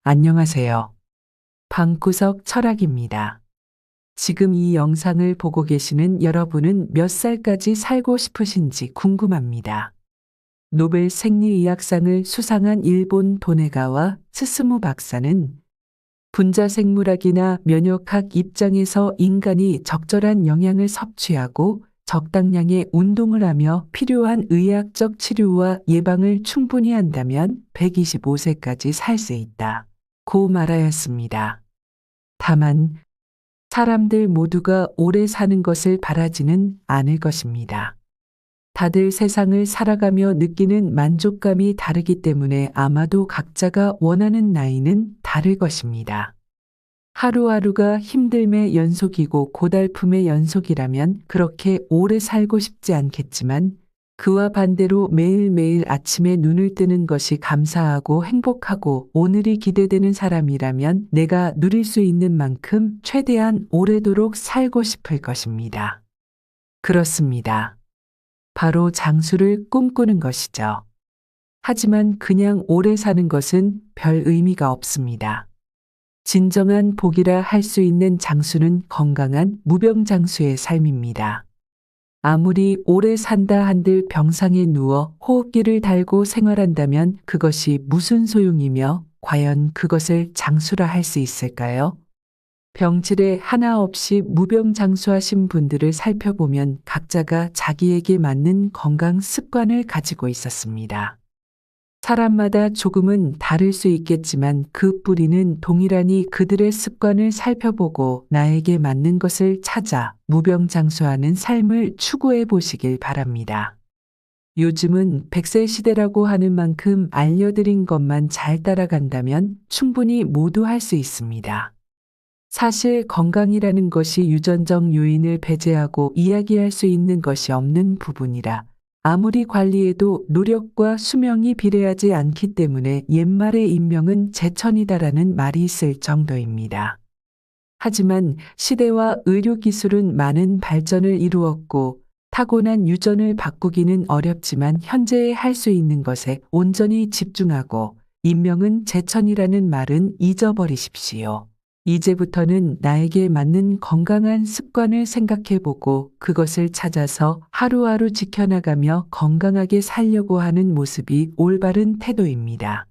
안녕하세요. 방구석 철학입니다. 지금 이 영상을 보고 계시는 여러분은 몇 살까지 살고 싶으신지 궁금합니다. 노벨 생리의학상을 수상한 일본 도네가와 스스무 박사는 분자생물학이나 면역학 입장에서 인간이 적절한 영양을 섭취하고 적당량의 운동을 하며 필요한 의학적 치료와 예방을 충분히 한다면 125세까지 살 수 있다. 고 말하였습니다. 다만 사람들 모두가 오래 사는 것을 바라지는 않을 것입니다. 다들 세상을 살아가며 느끼는 만족감이 다르기 때문에 아마도 각자가 원하는 나이는 다를 것입니다. 하루하루가 힘듦의 연속이고 고달픔의 연속이라면 그렇게 오래 살고 싶지 않겠지만 그와 반대로 매일매일 아침에 눈을 뜨는 것이 감사하고 행복하고 오늘이 기대되는 사람이라면 내가 누릴 수 있는 만큼 최대한 오래도록 살고 싶을 것입니다. 그렇습니다. 바로 장수를 꿈꾸는 것이죠. 하지만 그냥 오래 사는 것은 별 의미가 없습니다. 진정한 복이라 할 수 있는 장수는 건강한 무병장수의 삶입니다. 아무리 오래 산다 한들 병상에 누워 호흡기를 달고 생활한다면 그것이 무슨 소용이며 과연 그것을 장수라 할 수 있을까요? 병질에 하나 없이 무병장수하신 분들을 살펴보면 각자가 자기에게 맞는 건강 습관을 가지고 있었습니다. 사람마다 조금은 다를 수 있겠지만 그 뿌리는 동일하니 그들의 습관을 살펴보고 나에게 맞는 것을 찾아 무병장수하는 삶을 추구해 보시길 바랍니다. 요즘은 100세 시대라고 하는 만큼 알려드린 것만 잘 따라간다면 충분히 모두 할 수 있습니다. 사실 건강이라는 것이 유전적 요인을 배제하고 이야기할 수 있는 것이 없는 부분이라 아무리 관리해도 노력과 수명이 비례하지 않기 때문에 옛말의 인명은 제천이다라는 말이 있을 정도입니다. 하지만 시대와 의료기술은 많은 발전을 이루었고 타고난 유전을 바꾸기는 어렵지만 현재에 할 수 있는 것에 온전히 집중하고 인명은 제천이라는 말은 잊어버리십시오. 이제부터는 나에게 맞는 건강한 습관을 생각해보고 그것을 찾아서 하루하루 지켜나가며 건강하게 살려고 하는 모습이 올바른 태도입니다.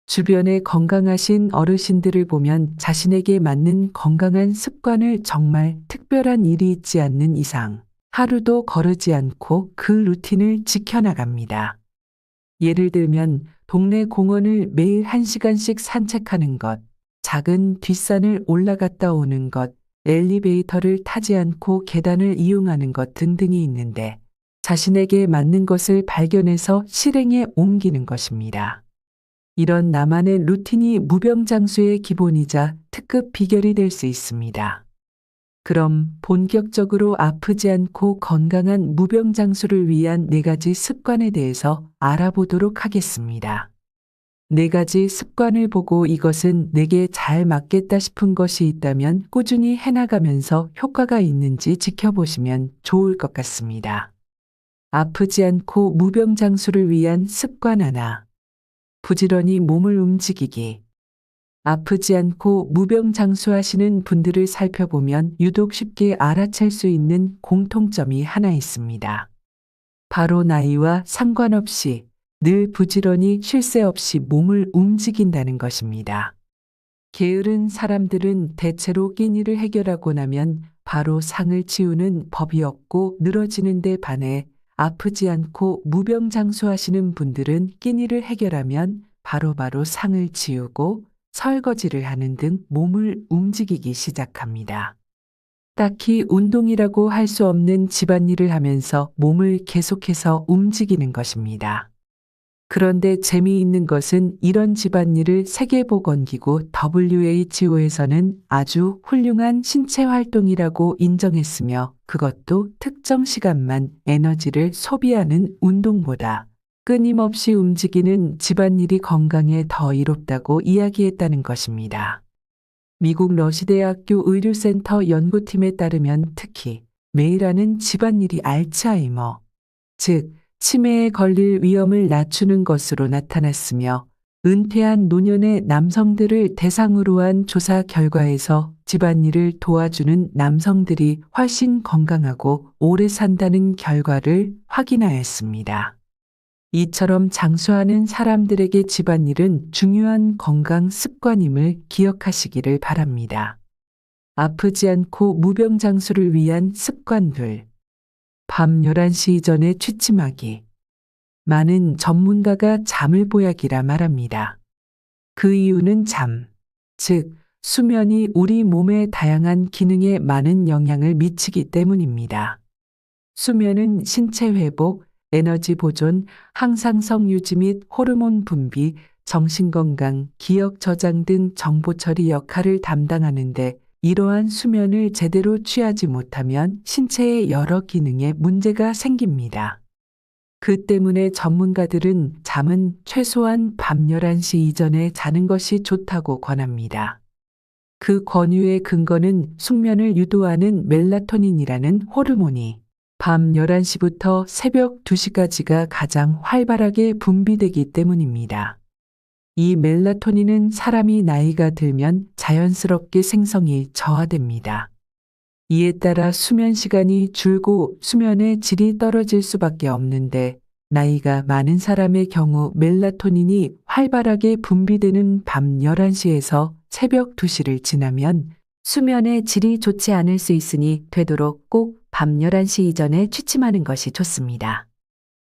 주변에 건강하신 어르신들을 보면 자신에게 맞는 건강한 습관을 정말 특별한 일이 있지 않는 이상 하루도 거르지 않고 그 루틴을 지켜나갑니다. 예를 들면 동네 공원을 매일 1시간씩 산책하는 것, 작은 뒷산을 올라갔다 오는 것, 엘리베이터를 타지 않고 계단을 이용하는 것 등등이 있는데 자신에게 맞는 것을 발견해서 실행에 옮기는 것입니다. 이런 나만의 루틴이 무병장수의 기본이자 특급 비결이 될 수 있습니다. 그럼 본격적으로 아프지 않고 건강한 무병장수를 위한 4가지 습관에 대해서 알아보도록 하겠습니다. 4가지 습관을 보고 이것은 내게 잘 맞겠다 싶은 것이 있다면 꾸준히 해나가면서 효과가 있는지 지켜보시면 좋을 것 같습니다. 아프지 않고 무병장수를 위한 습관 하나. 부지런히 몸을 움직이기. 아프지 않고 무병장수하시는 분들을 살펴보면 유독 쉽게 알아챌 수 있는 공통점이 하나 있습니다. 바로 나이와 상관없이 늘 부지런히 쉴 새 없이 몸을 움직인다는 것입니다. 게으른 사람들은 대체로 끼니를 해결하고 나면 바로 상을 치우는 법이 없고 늘어지는 데 반해 아프지 않고 무병장수하시는 분들은 끼니를 해결하면 바로바로 상을 치우고 설거지를 하는 등 몸을 움직이기 시작합니다. 딱히 운동이라고 할 수 없는 집안일을 하면서 몸을 계속해서 움직이는 것입니다. 그런데 재미있는 것은 이런 집안일을 세계보건기구 WHO에서는 아주 훌륭한 신체 활동이라고 인정했으며 그것도 특정 시간만 에너지를 소비하는 운동보다 끊임없이 움직이는 집안일이 건강에 더 이롭다고 이야기했다는 것입니다. 미국 러시대학교 의료센터 연구팀에 따르면 특히 매일 하는 집안일이 알츠하이머, 즉 치매에 걸릴 위험을 낮추는 것으로 나타났으며 은퇴한 노년의 남성들을 대상으로 한 조사 결과에서 집안일을 도와주는 남성들이 훨씬 건강하고 오래 산다는 결과를 확인하였습니다. 이처럼 장수하는 사람들에게 집안일은 중요한 건강 습관임을 기억하시기를 바랍니다. 아프지 않고 무병장수를 위한 습관들. 밤 11시 이전에 취침하기. 많은 전문가가 잠을 보약이라 말합니다. 그 이유는 잠, 즉 수면이 우리 몸의 다양한 기능에 많은 영향을 미치기 때문입니다. 수면은 신체 회복, 에너지 보존, 항상성 유지 및 호르몬 분비, 정신건강, 기억 저장 등 정보 처리 역할을 담당하는데 이러한 수면을 제대로 취하지 못하면 신체의 여러 기능에 문제가 생깁니다. 그 때문에 전문가들은 잠은 최소한 밤 11시 이전에 자는 것이 좋다고 권합니다. 그 권유의 근거는 숙면을 유도하는 멜라토닌이라는 호르몬이 밤 11시부터 새벽 2시까지가 가장 활발하게 분비되기 때문입니다. 이 멜라토닌은 사람이 나이가 들면 자연스럽게 생성이 저하됩니다. 이에 따라 수면 시간이 줄고 수면의 질이 떨어질 수밖에 없는데 나이가 많은 사람의 경우 멜라토닌이 활발하게 분비되는 밤 11시에서 새벽 2시를 지나면 수면의 질이 좋지 않을 수 있으니 되도록 꼭 밤 11시 이전에 취침하는 것이 좋습니다.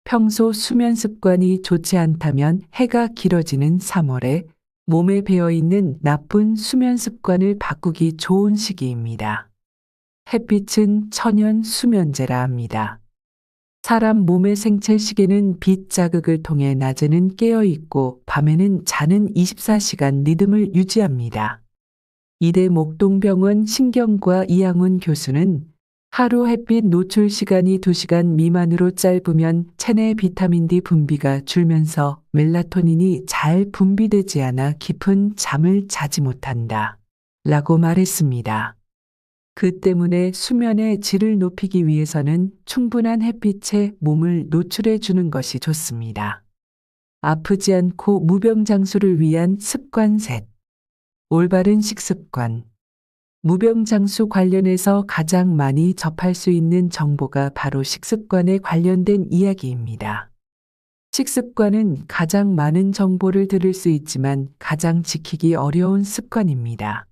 평소 수면 습관이 좋지 않다면 해가 길어지는 3월에 몸에 배어있는 나쁜 수면 습관을 바꾸기 좋은 시기입니다. 햇빛은 천연 수면제라 합니다. 사람 몸의 생체 시계는 빛 자극을 통해 낮에는 깨어 있고 밤에는 자는 24시간 리듬을 유지합니다. 이대 목동병원 신경과 이양훈 교수는 하루 햇빛 노출 시간이 2시간 미만으로 짧으면 체내 비타민 D 분비가 줄면서 멜라토닌이 잘 분비되지 않아 깊은 잠을 자지 못한다. 라고 말했습니다. 그 때문에 수면의 질을 높이기 위해서는 충분한 햇빛에 몸을 노출해 주는 것이 좋습니다. 아프지 않고 무병장수를 위한 습관 셋. 올바른 식습관. 무병장수 관련해서 가장 많이 접할 수 있는 정보가 바로 식습관에 관련된 이야기입니다. 식습관은 가장 많은 정보를 들을 수 있지만 가장 지키기 어려운 습관입니다.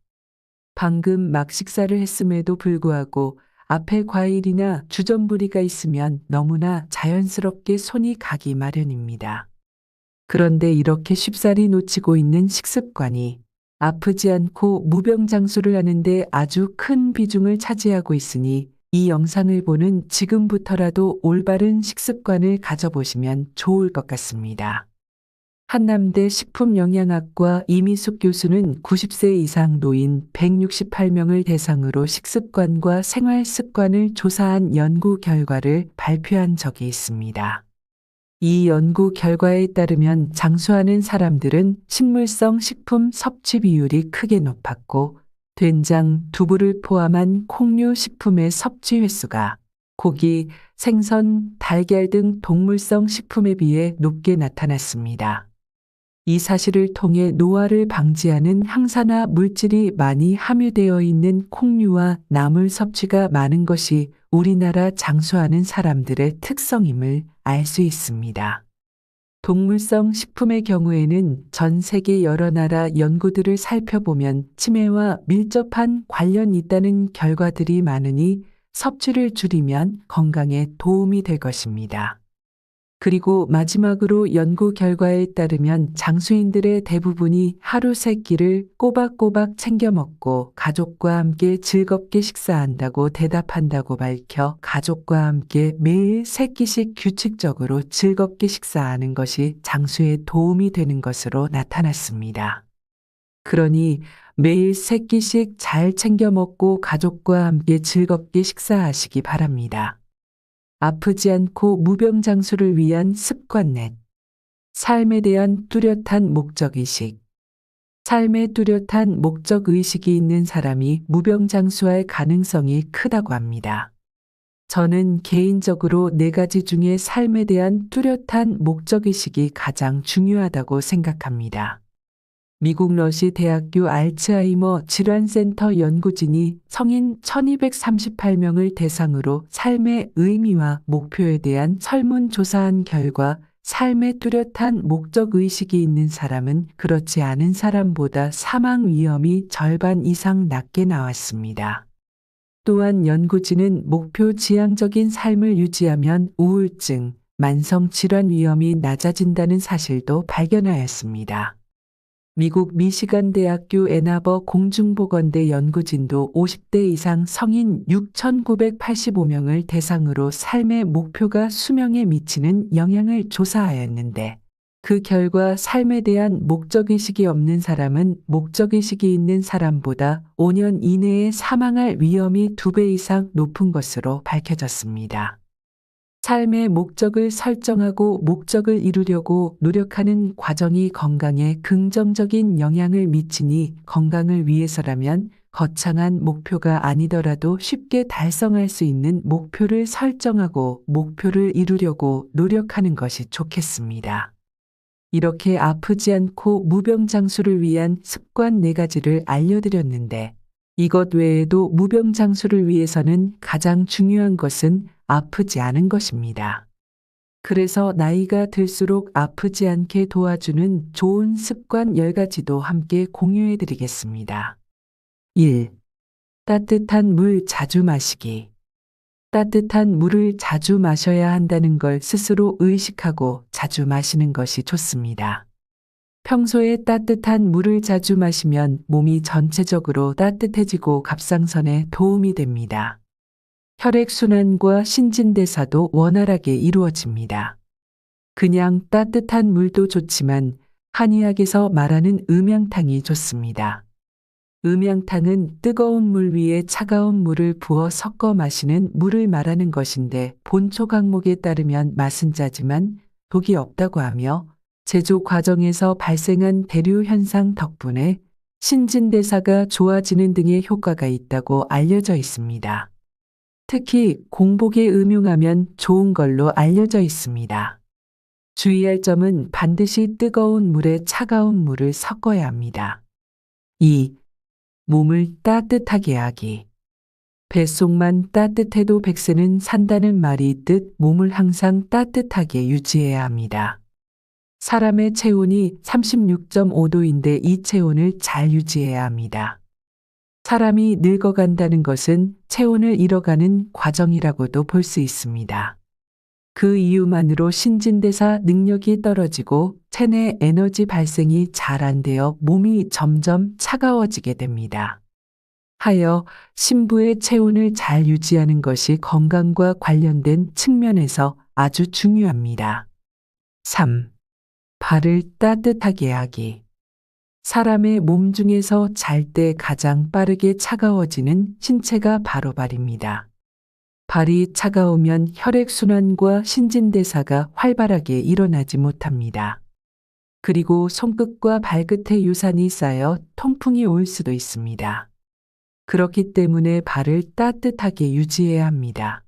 방금 막 식사를 했음에도 불구하고 앞에 과일이나 주전부리가 있으면 너무나 자연스럽게 손이 가기 마련입니다. 그런데 이렇게 쉽사리 놓치고 있는 식습관이 아프지 않고 무병장수를 하는데 아주 큰 비중을 차지하고 있으니 이 영상을 보는 지금부터라도 올바른 식습관을 가져보시면 좋을 것 같습니다. 한남대 식품영양학과 이미숙 교수는 90세 이상 노인 168명을 대상으로 식습관과 생활습관을 조사한 연구 결과를 발표한 적이 있습니다. 이 연구 결과에 따르면 장수하는 사람들은 식물성 식품 섭취 비율이 크게 높았고 된장, 두부를 포함한 콩류 식품의 섭취 횟수가 고기, 생선, 달걀 등 동물성 식품에 비해 높게 나타났습니다. 이 사실을 통해 노화를 방지하는 항산화 물질이 많이 함유되어 있는 콩류와 나물 섭취가 많은 것이 우리나라 장수하는 사람들의 특성임을 알 수 있습니다. 동물성 식품의 경우에는 전 세계 여러 나라 연구들을 살펴보면 치매와 밀접한 관련이 있다는 결과들이 많으니 섭취를 줄이면 건강에 도움이 될 것입니다. 그리고 마지막으로 연구 결과에 따르면 장수인들의 대부분이 하루 3끼를 꼬박꼬박 챙겨 먹고 가족과 함께 즐겁게 식사한다고 대답한다고 밝혀 가족과 함께 매일 3끼씩 규칙적으로 즐겁게 식사하는 것이 장수에 도움이 되는 것으로 나타났습니다. 그러니 매일 3끼씩 잘 챙겨 먹고 가족과 함께 즐겁게 식사하시기 바랍니다. 아프지 않고 무병장수를 위한 습관 넷. 삶에 대한 뚜렷한 목적의식. 삶에 뚜렷한 목적의식이 있는 사람이 무병장수할 가능성이 크다고 합니다. 저는 개인적으로 네 가지 중에 삶에 대한 뚜렷한 목적의식이 가장 중요하다고 생각합니다. 미국 러시 대학교 알츠하이머 질환센터 연구진이 성인 1238명을 대상으로 삶의 의미와 목표에 대한 설문조사한 결과 삶의 뚜렷한 목적의식이 있는 사람은 그렇지 않은 사람보다 사망 위험이 절반 이상 낮게 나왔습니다. 또한 연구진은 목표 지향적인 삶을 유지하면 우울증, 만성 질환 위험이 낮아진다는 사실도 발견하였습니다. 미국 미시간 대학교 애나버 공중보건대 연구진도 50대 이상 성인 6,985명을 대상으로 삶의 목표가 수명에 미치는 영향을 조사하였는데 그 결과 삶에 대한 목적의식이 없는 사람은 목적의식이 있는 사람보다 5년 이내에 사망할 위험이 2배 이상 높은 것으로 밝혀졌습니다. 삶의 목적을 설정하고 목적을 이루려고 노력하는 과정이 건강에 긍정적인 영향을 미치니 건강을 위해서라면 거창한 목표가 아니더라도 쉽게 달성할 수 있는 목표를 설정하고 목표를 이루려고 노력하는 것이 좋겠습니다. 이렇게 아프지 않고 무병장수를 위한 습관 4가지를 알려드렸는데 이것 외에도 무병장수를 위해서는 가장 중요한 것은 아프지 않은 것입니다. 그래서 나이가 들수록 아프지 않게 도와주는 좋은 습관 10가지도 함께 공유해 드리겠습니다. 1. 따뜻한 물 자주 마시기. 따뜻한 물을 자주 마셔야 한다는 걸 스스로 의식하고 자주 마시는 것이 좋습니다. 평소에 따뜻한 물을 자주 마시면 몸이 전체적으로 따뜻해지고 갑상선에 도움이 됩니다. 혈액순환과 신진대사도 원활하게 이루어집니다. 그냥 따뜻한 물도 좋지만 한의학에서 말하는 음양탕이 좋습니다. 음양탕은 뜨거운 물 위에 차가운 물을 부어 섞어 마시는 물을 말하는 것인데 본초 강목에 따르면 맛은 짜지만 독이 없다고 하며 제조 과정에서 발생한 대류 현상 덕분에 신진대사가 좋아지는 등의 효과가 있다고 알려져 있습니다. 특히 공복에 음용하면 좋은 걸로 알려져 있습니다. 주의할 점은 반드시 뜨거운 물에 차가운 물을 섞어야 합니다. 2. 몸을 따뜻하게 하기. 뱃속만 따뜻해도 백세는 산다는 말이 있듯 몸을 항상 따뜻하게 유지해야 합니다. 사람의 체온이 36.5도인데 이 체온을 잘 유지해야 합니다. 사람이 늙어간다는 것은 체온을 잃어가는 과정이라고도 볼 수 있습니다. 그 이유만으로 신진대사 능력이 떨어지고 체내 에너지 발생이 잘 안 되어 몸이 점점 차가워지게 됩니다. 하여 신부의 체온을 잘 유지하는 것이 건강과 관련된 측면에서 아주 중요합니다. 3. 발을 따뜻하게 하기. 사람의 몸 중에서 잘 때 가장 빠르게 차가워지는 신체가 바로 발입니다. 발이 차가우면 혈액순환과 신진대사가 활발하게 일어나지 못합니다. 그리고 손끝과 발끝에 유산이 쌓여 통풍이 올 수도 있습니다. 그렇기 때문에 발을 따뜻하게 유지해야 합니다.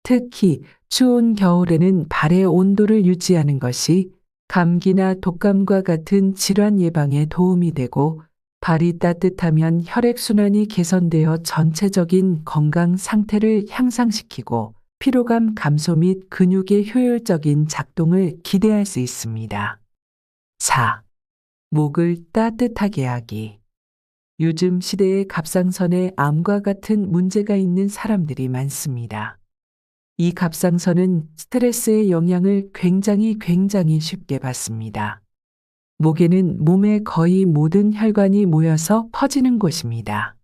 특히 추운 겨울에는 발의 온도를 유지하는 것이 감기나 독감과 같은 질환 예방에 도움이 되고 발이 따뜻하면 혈액순환이 개선되어 전체적인 건강 상태를 향상시키고 피로감 감소 및 근육의 효율적인 작동을 기대할 수 있습니다. 4. 목을 따뜻하게 하기. 요즘 시대에 갑상선에 암과 같은 문제가 있는 사람들이 많습니다. 이 갑상선은 스트레스의 영향을 굉장히 쉽게 받습니다. 목에는 몸의 거의 모든 혈관이 모여서 퍼지는 곳입니다.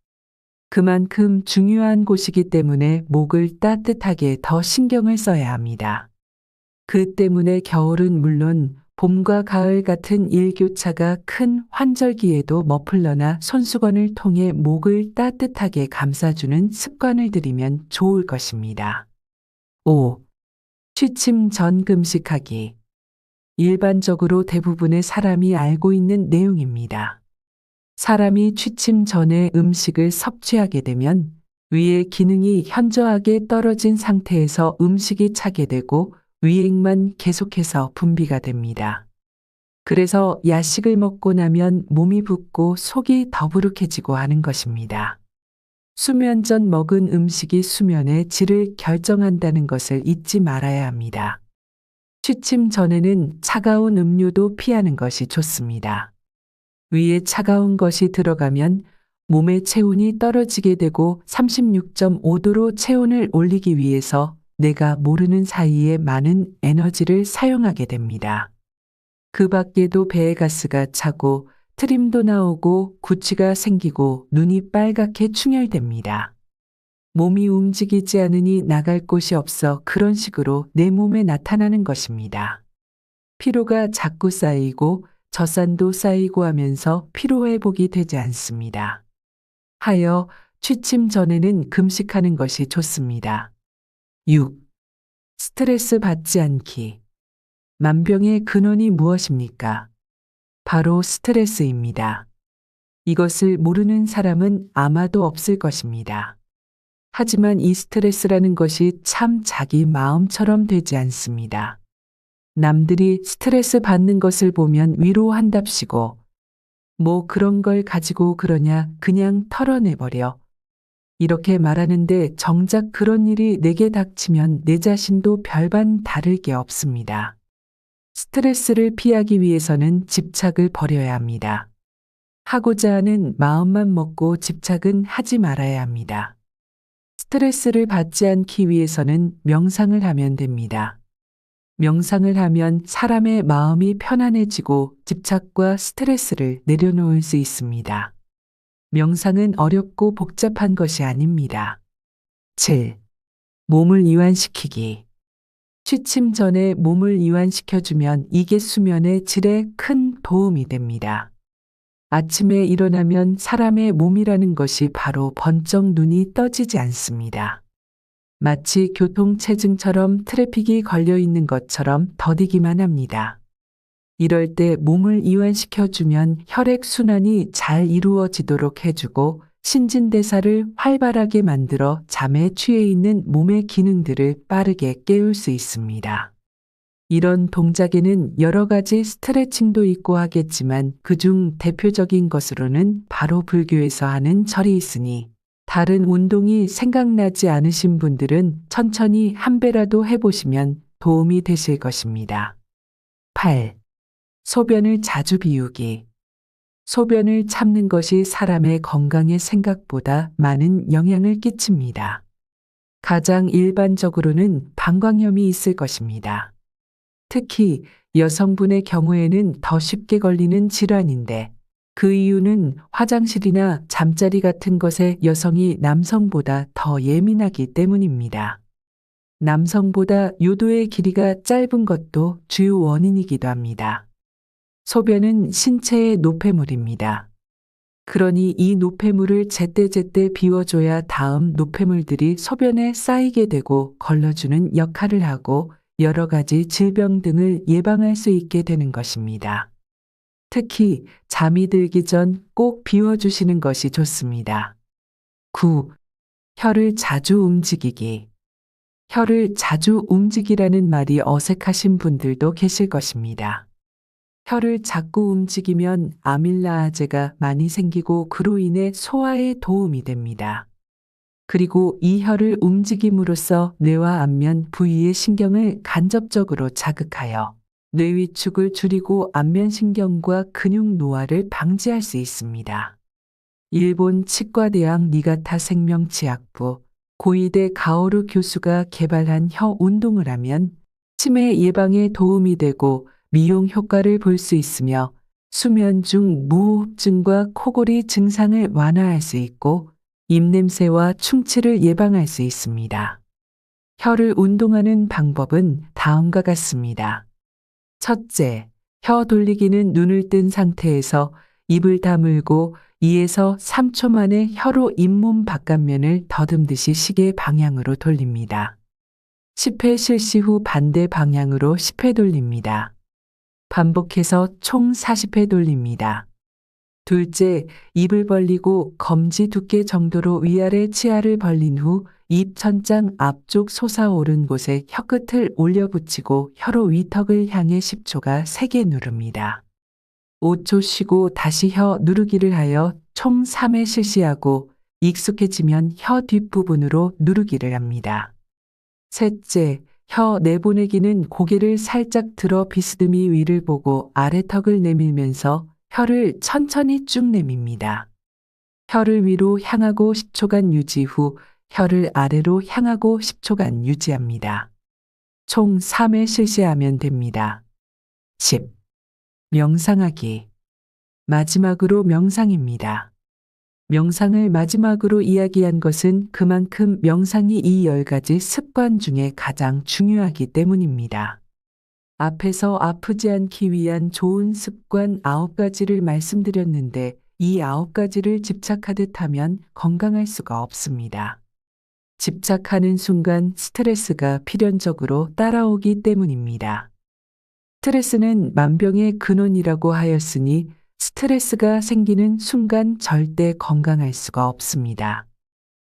그만큼 중요한 곳이기 때문에 목을 따뜻하게 더 신경을 써야 합니다. 그 때문에 겨울은 물론 봄과 가을 같은 일교차가 큰 환절기에도 머플러나 손수건을 통해 목을 따뜻하게 감싸주는 습관을 들이면 좋을 것입니다. 5. 취침 전 금식하기. 일반적으로 대부분의 사람이 알고 있는 내용입니다. 사람이 취침 전에 음식을 섭취하게 되면 위의 기능이 현저하게 떨어진 상태에서 음식이 차게 되고 위액만 계속해서 분비가 됩니다. 그래서 야식을 먹고 나면 몸이 붓고 속이 더부룩해지고 하는 것입니다. 수면 전 먹은 음식이 수면의 질을 결정한다는 것을 잊지 말아야 합니다. 취침 전에는 차가운 음료도 피하는 것이 좋습니다. 위에 차가운 것이 들어가면 몸의 체온이 떨어지게 되고 36.5도로 체온을 올리기 위해서 내가 모르는 사이에 많은 에너지를 사용하게 됩니다. 그 밖에도 배에 가스가 차고 트림도 나오고 구취가 생기고 눈이 빨갛게 충혈됩니다. 몸이 움직이지 않으니 나갈 곳이 없어 그런 식으로 내 몸에 나타나는 것입니다. 피로가 자꾸 쌓이고 젖산도 쌓이고 하면서 피로회복이 되지 않습니다. 하여 취침 전에는 금식하는 것이 좋습니다. 6. 스트레스 받지 않기. 만병의 근원이 무엇입니까? 바로 스트레스입니다. 이것을 모르는 사람은 아마도 없을 것입니다. 하지만 이 스트레스라는 것이 참 자기 마음처럼 되지 않습니다. 남들이 스트레스 받는 것을 보면 위로한답시고 뭐 그런 걸 가지고 그러냐 그냥 털어내버려. 이렇게 말하는데 정작 그런 일이 내게 닥치면 내 자신도 별반 다를 게 없습니다. 스트레스를 피하기 위해서는 집착을 버려야 합니다. 하고자 하는 마음만 먹고 집착은 하지 말아야 합니다. 스트레스를 받지 않기 위해서는 명상을 하면 됩니다. 명상을 하면 사람의 마음이 편안해지고 집착과 스트레스를 내려놓을 수 있습니다. 명상은 어렵고 복잡한 것이 아닙니다. 7. 몸을 이완시키기. 취침 전에 몸을 이완시켜주면 이게 수면의 질에 큰 도움이 됩니다. 아침에 일어나면 사람의 몸이라는 것이 바로 번쩍 눈이 떠지지 않습니다. 마치 교통체증처럼 트래픽이 걸려 있는 것처럼 더디기만 합니다. 이럴 때 몸을 이완시켜주면 혈액순환이 잘 이루어지도록 해주고 신진대사를 활발하게 만들어 잠에 취해 있는 몸의 기능들을 빠르게 깨울 수 있습니다. 이런 동작에는 여러 가지 스트레칭도 있고 하겠지만 그중 대표적인 것으로는 바로 불교에서 하는 절이 있으니 다른 운동이 생각나지 않으신 분들은 천천히 한 배라도 해보시면 도움이 되실 것입니다. 8. 소변을 자주 비우기. 소변을 참는 것이 사람의 건강에 생각보다 많은 영향을 끼칩니다. 가장 일반적으로는 방광염이 있을 것입니다. 특히 여성분의 경우에는 더 쉽게 걸리는 질환인데 그 이유는 화장실이나 잠자리 같은 것에 여성이 남성보다 더 예민하기 때문입니다. 남성보다 요도의 길이가 짧은 것도 주요 원인이기도 합니다. 소변은 신체의 노폐물입니다. 그러니 이 노폐물을 제때제때 비워줘야 다음 노폐물들이 소변에 쌓이게 되고 걸러주는 역할을 하고 여러 가지 질병 등을 예방할 수 있게 되는 것입니다. 특히 잠이 들기 전 꼭 비워주시는 것이 좋습니다. 9. 혀를 자주 움직이기. 혀를 자주 움직이라는 말이 어색하신 분들도 계실 것입니다. 혀를 자꾸 움직이면 아밀라아제가 많이 생기고 그로 인해 소화에 도움이 됩니다. 그리고 이 혀를 움직임으로써 뇌와 안면 부위의 신경을 간접적으로 자극하여 뇌 위축을 줄이고 안면신경과 근육 노화를 방지할 수 있습니다. 일본 치과대학 니가타 생명치약부 고이대 가오루 교수가 개발한 혀 운동을 하면 치매 예방에 도움이 되고 미용 효과를 볼 수 있으며 수면 중 무호흡증과 코골이 증상을 완화할 수 있고 입냄새와 충치를 예방할 수 있습니다. 혀를 운동하는 방법은 다음과 같습니다. 첫째, 혀 돌리기는 눈을 뜬 상태에서 입을 다물고 2에서 3초 만에 혀로 잇몸 바깥면을 더듬듯이 시계 방향으로 돌립니다. 10회 실시 후 반대 방향으로 10회 돌립니다. 반복해서 총 40회 돌립니다. 둘째, 입을 벌리고 검지 두께 정도로 위아래 치아를 벌린 후 입 천장 앞쪽 솟아오른 곳에 혀끝을 올려 붙이고 혀로 위턱을 향해 10초가 세게 누릅니다. 5초 쉬고 다시 혀 누르기를 하여 총 3회 실시하고 익숙해지면 혀 뒷부분으로 누르기를 합니다. 셋째, 혀 내보내기는 고개를 살짝 들어 비스듬히 위를 보고 아래턱을 내밀면서 혀를 천천히 쭉 내밉니다. 혀를 위로 향하고 10초간 유지 후 혀를 아래로 향하고 10초간 유지합니다. 총 3회 실시하면 됩니다. 10. 명상하기. 마지막으로 명상입니다. 명상을 마지막으로 이야기한 것은 그만큼 명상이 이 10가지 습관 중에 가장 중요하기 때문입니다. 앞에서 아프지 않기 위한 좋은 습관 9가지를 말씀드렸는데 이 9가지를 집착하듯 하면 건강할 수가 없습니다. 집착하는 순간 스트레스가 필연적으로 따라오기 때문입니다. 스트레스는 만병의 근원이라고 하였으니 스트레스가 생기는 순간 절대 건강할 수가 없습니다.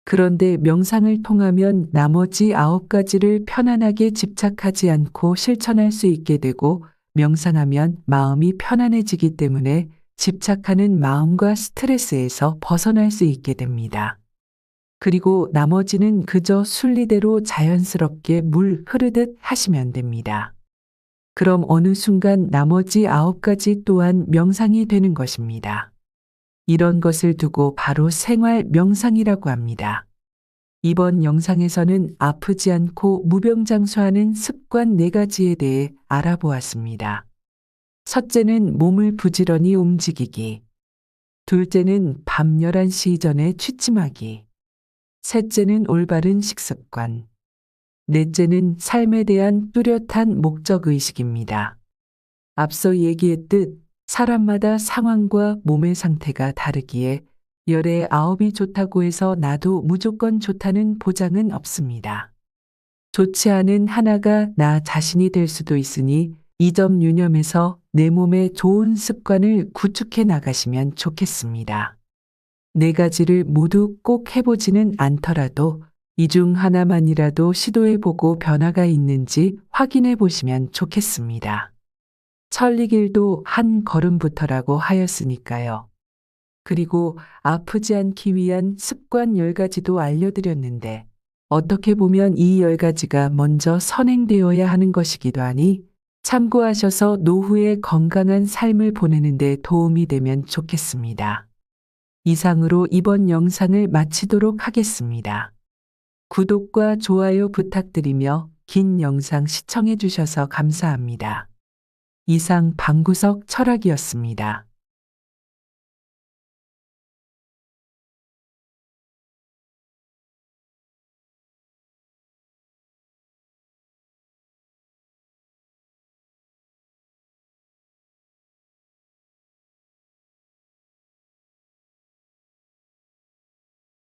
그런데 명상을 통하면 나머지 9가지를 편안하게 집착하지 않고 실천할 수 있게 되고 명상하면 마음이 편안해지기 때문에 집착하는 마음과 스트레스에서 벗어날 수 있게 됩니다. 그리고 나머지는 그저 순리대로 자연스럽게 물 흐르듯 하시면 됩니다. 그럼 어느 순간 나머지 9가지 또한 명상이 되는 것입니다. 이런 것을 두고 바로 생활 명상이라고 합니다. 이번 영상에서는 아프지 않고 무병장수하는 습관 4가지에 대해 알아보았습니다. 첫째는 몸을 부지런히 움직이기. 둘째는 밤 11시 이전에 취침하기. 셋째는 올바른 식습관. 넷째는 삶에 대한 뚜렷한 목적의식입니다. 앞서 얘기했듯 사람마다 상황과 몸의 상태가 다르기에 열의 9이 좋다고 해서 나도 무조건 좋다는 보장은 없습니다. 좋지 않은 하나가 나 자신이 될 수도 있으니 이 점 유념해서 내 몸에 좋은 습관을 구축해 나가시면 좋겠습니다. 4가지를 모두 꼭 해보지는 않더라도 이 중 하나만이라도 시도해보고 변화가 있는지 확인해 보시면 좋겠습니다. 천리길도 한 걸음부터라고 하였으니까요. 그리고 아프지 않기 위한 습관 10가지도 알려드렸는데 어떻게 보면 이 10가지가 먼저 선행되어야 하는 것이기도 하니 참고하셔서 노후에 건강한 삶을 보내는 데 도움이 되면 좋겠습니다. 이상으로 이번 영상을 마치도록 하겠습니다. 구독과 좋아요 부탁드리며 긴 영상 시청해 주셔서 감사합니다. 이상 방구석 철학이었습니다.